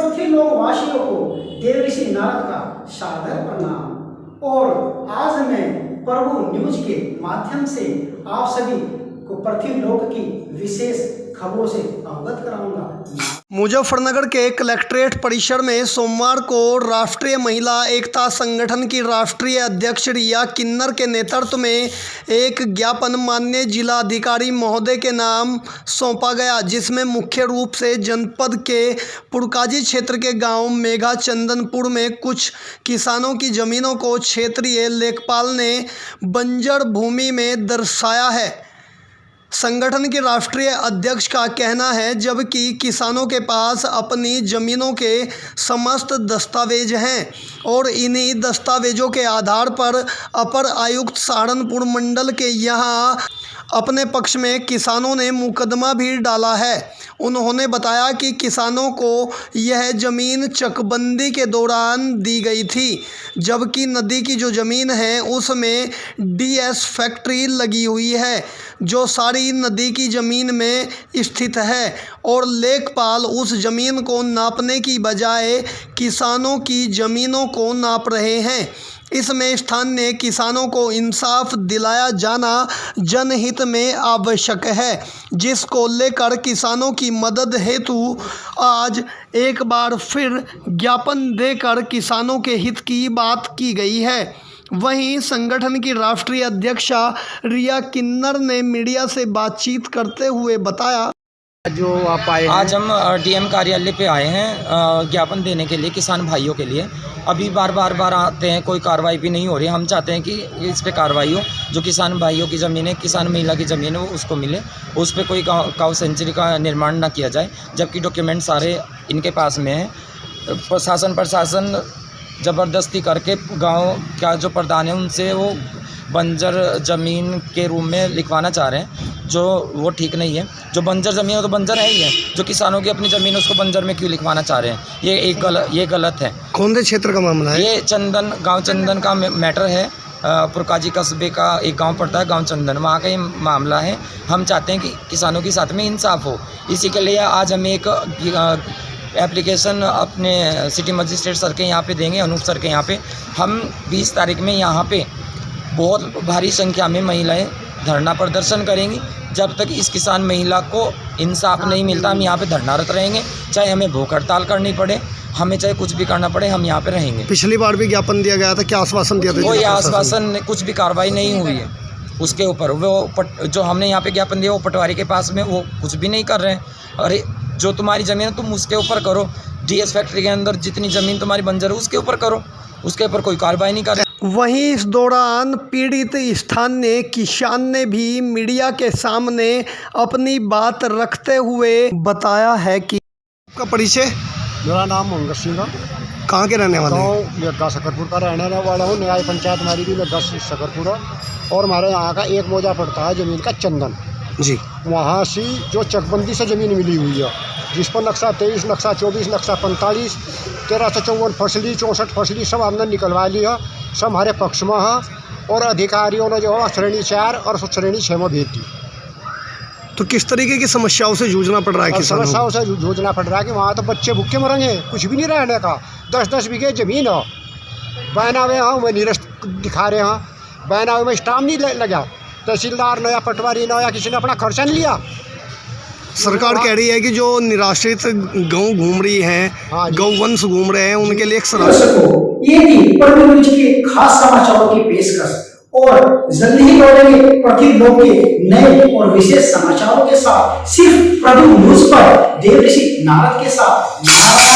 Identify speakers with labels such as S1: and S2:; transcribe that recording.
S1: पृथ्वीलोक वासियों को देवऋषि नारद का सादर प्रणाम। और आज मैं प्रभु न्यूज के माध्यम से आप सभी को पृथ्वीलोक की विशेष खबरों से अवगत कराऊंगा।
S2: मुजफ्फरनगर के कलेक्ट्रेट परिसर में सोमवार को राष्ट्रीय महिला एकता संगठन की राष्ट्रीय अध्यक्ष रिया किन्नर के नेतृत्व में एक ज्ञापन माननीय जिलाधिकारी महोदय के नाम सौंपा गया, जिसमें मुख्य रूप से जनपद के पुरकाजी क्षेत्र के गांव मेघा चंदनपुर में कुछ किसानों की जमीनों को क्षेत्रीय लेखपाल ने बंजर भूमि में दर्शाया है। संगठन के राष्ट्रीय अध्यक्ष का कहना है, जबकि किसानों के पास अपनी ज़मीनों के समस्त दस्तावेज हैं और इन्हीं दस्तावेजों के आधार पर अपर आयुक्त सहारनपुर मंडल के यहाँ अपने पक्ष में किसानों ने मुकदमा भी डाला है। उन्होंने बताया कि किसानों को यह ज़मीन चकबंदी के दौरान दी गई थी, जबकि नदी की जो ज़मीन है उसमें डीएस फैक्ट्री लगी हुई है, जो सारी नदी की ज़मीन में स्थित है, और लेखपाल उस ज़मीन को नापने की बजाय किसानों की ज़मीनों को नाप रहे हैं। इसमें स्थानीय किसानों को इंसाफ दिलाया जाना जनहित में आवश्यक है, जिसको लेकर किसानों की मदद हेतु आज एक बार फिर ज्ञापन देकर किसानों के हित की बात की गई है। वहीं संगठन की राष्ट्रीय अध्यक्षा रिया किन्नर ने मीडिया से बातचीत करते हुए बताया,
S3: जो आप आए
S4: आज हम डीएम कार्यालय पे आए हैं ज्ञापन देने के लिए किसान भाइयों के लिए। अभी बार आते हैं, कोई कार्रवाई भी नहीं हो रही। हम चाहते हैं कि इस पे कार्रवाई हो। जो किसान भाइयों की ज़मीन है, किसान महिला की ज़मीन है, वो उसको मिले। उस पे कोई काऊ सेंचुरी का निर्माण ना किया जाए, जबकि डॉक्यूमेंट सारे इनके पास में है। प्रशासन ज़बरदस्ती करके गांव का जो प्रधान है उनसे वो बंजर ज़मीन के रूप में लिखवाना चाह रहे हैं, जो वो ठीक नहीं है। जो बंजर ज़मीन है तो बंजर है ही है। जो किसानों की अपनी ज़मीन है उसको बंजर में क्यों लिखवाना चाह रहे हैं, ये गलत है।
S2: कौन से क्षेत्र का मामला है? ये
S4: गांव चंदन का मैटर है। पुरकाजी कस्बे का एक गांव पड़ता है, गांव चंदन, वहाँ का ये मामला है। हम चाहते हैं कि किसानों के साथ में इंसाफ हो। इसी के लिए आज हमें एक एप्लीकेशन अपने सिटी मजिस्ट्रेट सर के यहाँ पे देंगे, अनूप सर के यहाँ पे। हम 20 तारीख में यहाँ पे बहुत भारी संख्या में महिलाएं धरना प्रदर्शन करेंगी। जब तक इस किसान महिला को इंसाफ नहीं मिलता, हम यहाँ पे धरनारत रहेंगे। चाहे हमें भूख हड़ताल करनी पड़े, हमें चाहे कुछ भी करना पड़े, हम यहाँ पे रहेंगे।
S2: पिछली बार भी ज्ञापन दिया गया था, क्या आश्वासन दिया था?
S4: कोई आश्वासन, कुछ भी कार्रवाई नहीं हुई है उसके ऊपर। वो जो हमने यहाँ पे ज्ञापन दिया, वो पटवारी के पास में वो कुछ भी नहीं कर रहे हैं। अरे जो तुम्हारी ज़मीन है तुम उसके ऊपर करो। डीएस फैक्ट्री के अंदर जितनी ज़मीन तुम्हारी बंजर है उसके ऊपर करो, उसके ऊपर कोई कार्रवाई नहीं कर रहे।
S2: वहीं इस दौरान पीड़ित स्थानीय किसान ने भी मीडिया के सामने अपनी बात रखते हुए बताया है कि आपका परिचय?
S3: मेरा नाम मंगल सिंह है।
S2: कहाँ के रहने वाले?
S3: गाँव लेग्गा शकरपुर का रहने वाला हूँ। न्याय पंचायत हमारी भी लेग्गा शकरपुर है। और हमारे यहाँ का एक मौजा पड़ता है ज़मीन का चंदन
S2: जी।
S3: वहाँ से जो चकबंदी से ज़मीन मिली हुई है, जिस पर नक्शा 23, नक्शा 24, नक्शा 45, 1354 फसली, 64 फसली सब हमने निकलवा लिया। सब हमारे पक्ष में है। और अधिकारियों ने जो है श्रेणी 4 और श्रेणी 6 में भेज दी।
S2: तो किस तरीके की समस्याओं से जूझना पड़ रहा है किसानों को?
S3: समस्याओं से जूझना पड़ रहा है कि वहाँ तो बच्चे भूखे मरेंगे, कुछ भी नहीं रहने का। 10-10 बीघे ज़मीन है, बैनावे हैं, वह निरस्त दिखा रहे हैं। बैनावे में स्टाम्प नहीं लगा, तहसीलदार ने या पटवारी ने या किसी ने अपना खर्चा नहीं लिया।
S2: सरकार कह रही है कि जो निराश्रित गौ घूम रही हैं, गौवंश घूम रहे हैं, उनके लिए एक
S1: ये थी प्रभु न्यूज के खास समाचारों की पेशकश। और जल्दी ही लौटेंगे पृथ्वीलोक के नए और विशेष समाचारों के साथ, सिर्फ प्रभु न्यूज पर देवऋषि नारद के साथ।